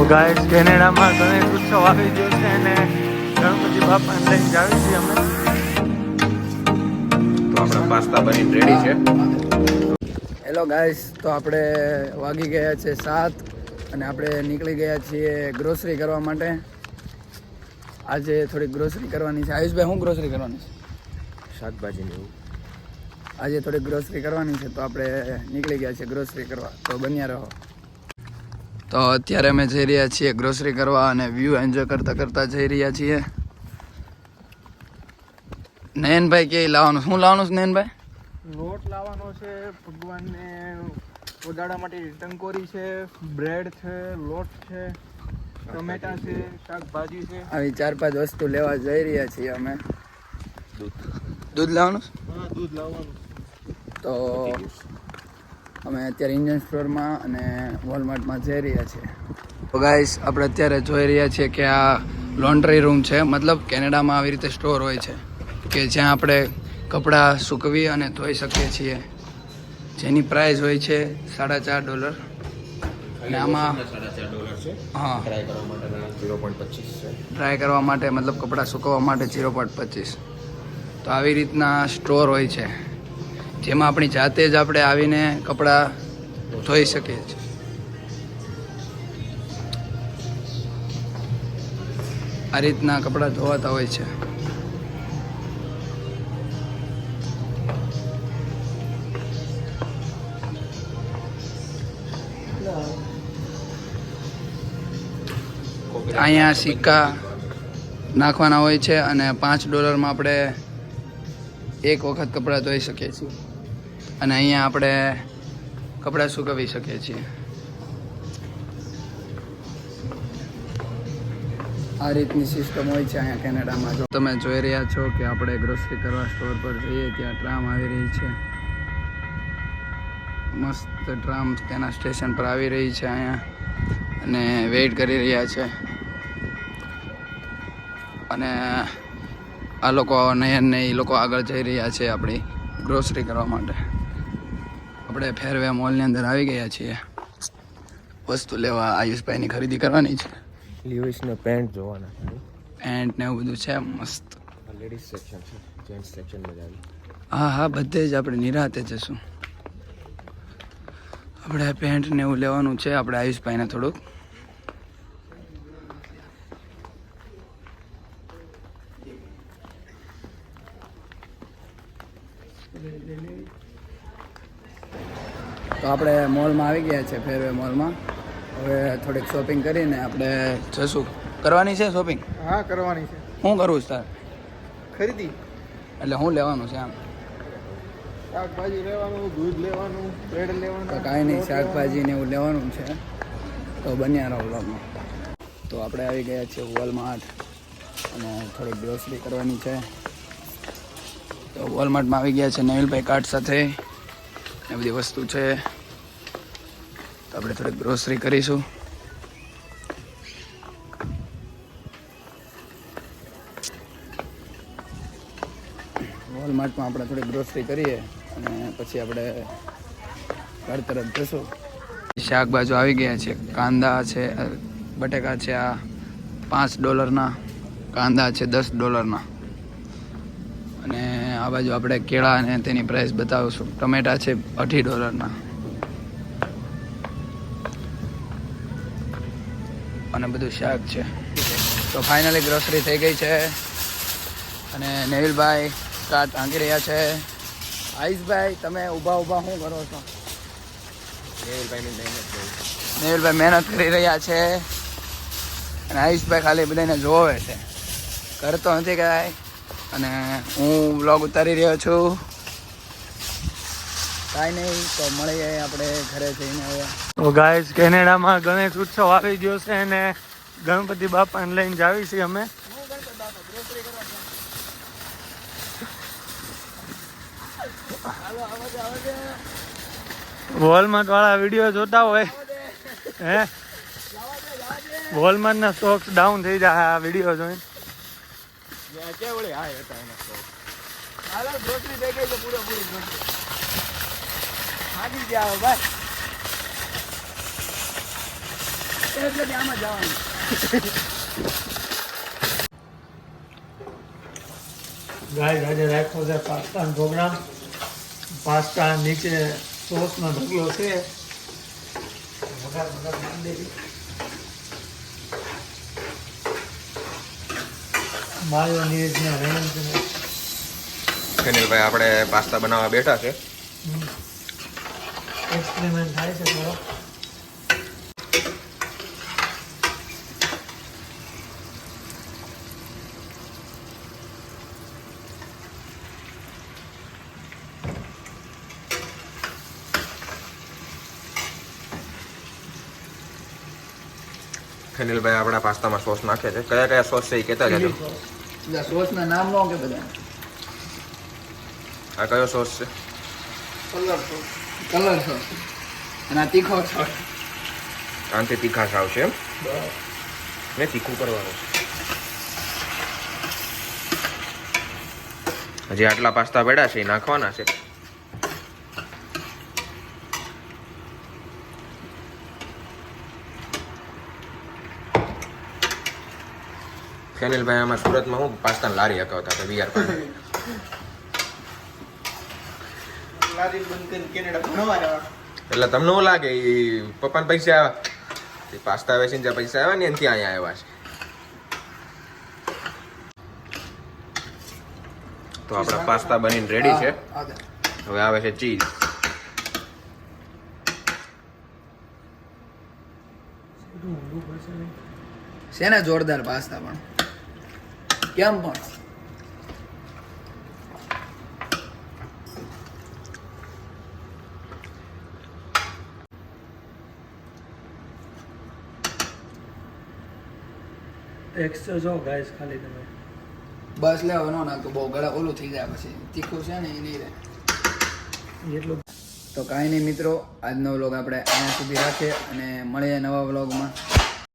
તો ગાઈસ કેનેડામાં ગણેશ ઉત્સવ આવી ગયો છે અને ગણપતિ બાપાને લઈને જાવી છીએ અમે. તો આપણા પાસ્તા બનીને રેડી છે. હેલો ગાઈસ, તો આપણે વાગી ગયા છે 7 અને આપણે નીકળી ગયા છીએ ગ્રોસરી કરવા માટે. આજે થોડીક ગ્રોસરી કરવાની છે. આયુષભાઈ, શું ગ્રોસરી કરવાની છે? શાકભાજીની. આજે થોડીક ગ્રોસરી કરવાની છે, તો આપણે નીકળી ગયા છીએ ગ્રોસરી કરવા. તો બન્યા રહો. તો અત્યારે અમે જઈ રહ્યા છીએ ગ્રોસરી કરવા અને વ્યૂ એન્જોય કરતા કરતા જઈ રહ્યા છીએ. નયનભાઈ કે લાવવાનું, શું લાવવાનું છે નયનભાઈ? લોટ લાવવાનો છે, ભગવાનને ઉગાડવા માટે ટંકોરી છે, બ્રેડ છે, લોટ છે, ટમેટા છે, શાકભાજી છે. આવી 4-5 વસ્તુ લેવા જઈ રહ્યા છીએ અમે. દૂધ લાવવાનું? હા, દૂધ લાવવાનું. તો અમે અત્યારે ઇન્ડિયન સ્ટોરમાં અને વોલમાર્ટમાં જઈ રહ્યા છીએ. તો ગાઈસ, આપણે અત્યારે જોઈ રહ્યા છીએ કે આ લોન્ડ્રી રૂમ છે. મતલબ કેનેડામાં આવી રીતે સ્ટોર હોય છે કે જ્યાં આપણે કપડાં સૂકવી અને ધોઈ શકીએ છીએ, જેની પ્રાઇસ હોય છે $4.5. અને આમાં $4.5 છે. હા, ટ્રાય કરવા માટે 0.25 છે. ડ્રાય કરવા માટે મતલબ કપડાં સૂકવવા માટે 0.25. તો આવી રીતના સ્ટોર હોય છે જેમાં આપણી જાતે જ આપણે આવીને કપડાં ધોઈ શકીએ છીએ. આ રીતના કપડાં ધોવાતા હોય છે. અહીંયા સિક્કા નાખવાના હોય છે અને $5 આપણે એક વખત કપડાં ધોઈ શકીએ છીએ અને અહીંયા આપણે કપડાં સૂકવી શકીએ છીએ. આ રીતની સિસ્ટમ હોય છે અહીંયા કેનેડામાં. જો તમે જોઈ રહ્યા છો કે આપણે ગ્રોસરી કરવા સ્ટોર પર જઈએ ત્યાં ટ્રામ આવી રહી છે. મસ્ત ટ્રામ તેના સ્ટેશન પર આવી રહી છે અહીંયા અને વેઇટ કરી રહ્યા છે. અને આ લોકો નયન ને એ લોકો આગળ જઈ રહ્યા છે આપણી ગ્રોસરી કરવા માટે. આપણે ફેરવે મોલની અંદર આવી ગયા છીએ વસ્તુ લેવા. આયુષભાઈની ખરીદી કરવાની છે. લીવિસના પેન્ટ જોવાના છે. પેન્ટ ને એવું બધું છે મસ્ત. લેડીઝ સેક્શન છે, જેન્ટ્સ સેક્શન માં આવી. હા, બધે જ આપણે નિરાતે જશું. આપણે પેન્ટ ને એવું લેવાનું છે આપણે આયુષભાઈને થોડુંક. તો આપણે મોલમાં આવી ગયા છે, ફેરવે મોલમાં. હવે થોડીક શોપિંગ કરીને આપણે જશું. કરવાની છે શોપિંગ? હા, કરવાની છે. શું કરવું છે તારે? ખરીદી એટલે શું લેવાનું છે આમ? શાકભાજી લેવાનું, દૂધ લેવાનું, બ્રેડ લેવાનું. તો કાંઈ નહીં, શાકભાજી ને એવું લેવાનું છે. તો બન્યા રહો વ્લોગમાં. તો આપણે આવી ગયા છીએ વોલમાર્ટ અને થોડીક ગ્રોસરી કરવાની છે. તો વોલમાર્ટમાં આવી ગયા છે નેવિલભાઈ કાર્ડ સાથે એ બધી વસ્તુ છે. તો આપણે થોડીક ગ્રોસરી કરીશું. વોલમાર્ટમાં આપણે થોડીક ગ્રોસરી કરીએ અને પછી આપણે ઘર તરફ જશું. શાકભાજી આવી ગયા છે. કાંદા છે, બટેકા છે આ $5 કાંદા છે $10 અને આ બાજુ આપણે કેળા અને તેની પ્રાઇસ બતાવીશું. ટમેટા છે $2.5 અને બધું શાક છે. તો ફાઇનલી ગ્રોસરી થઈ ગઈ છે અને નેવિલભાઈ કાર્ટ ટાંકી રહ્યા છે. આયુષભાઈ, તમે ઊભા શું કરો છો? નેવિલભાઈ મહેનત કરી રહ્યા છે અને આયુષભાઈ ખાલી બધાને જોવે છે, કરતો નથી કાંઈ. અને હું વ્લોગ ઉતારી રહ્યો છું. કાંઈ નહીં, તો મળીએ આપણે ઘરે જઈને હવે. તો ગાઈસ, કેનેડામાં ગણેશ ઉત્સવ આવી ગયો છે અને ગણપતિ બાપાને લઈને જાવી છીએ અમે. વોલમાર્ટ વાળા વિડીયો જોતા હોય હે, વોલમાર્ટ ના સ્ટોક્સ ડાઉન થઈ જાય આ વિડીયો જોઈને. એટલે કે આમાં જવાનું. ગાય આજે રાખ્યો છે પાસ્તાનો પ્રોગ્રામ. પાસ્તા નીચે સોસનો ઢગલો છે. વઘાર નાખી દેવી. માયોનીઝ ને રેન્જ ને ખેનિલભાઈ આપણે પાસ્તા બનાવવા બેઠા છે. એક્સપેરિમેન્ટ થાય છે થોડો. ખેનિલભાઈ આપણા પાસ્તામાં સોસ નાખે છે. કયા કયા સોસ છે એ કહેતા જજો. બધા સોસના નામ નો કે બધા આ કયો સોસ છે? કલર સોસ અને આ તીખો સોસ. આનાથી તીખાશ આવશે એમ ને તીખું કરવાનું છે. હજી આટલા પાસ્તા પડ્યા છે એ નાખવાના છે. ખેનિલભાઈ આમાં સુરતમાં હું પાસ્તાની લારી હકાવતા હતા VR પાસે. લારી બંધ કરીને કેનેડા ભણવા જવા. એટલે તમને શું લાગે એ પપ્પાને પૈસા આવ્યા એ પાસ્તા વેચીને જ્યાં પૈસા આવ્યા ને એનાથી અહીંયા આવ્યા છે. તો આપણા પાસ્તા બનીને રેડી છે. હવે આવે છે ચીઝ. છે ને જોરદાર પાસ્તા પણ કેમ પણ ટેક્સચર જો ગાઈસ ખાલી તમે. બસ લેવો નો નાખતો બહુ ગળા ઓલું થઈ જાય પછી તીખું છે ને એ નહીં રહે. એટલું તો કાંઈ નહીં મિત્રો, આજનો વ્લોગ આપણે અહીંયા સુધી રાખીએ અને મળીએ નવા વ્લોગમાં.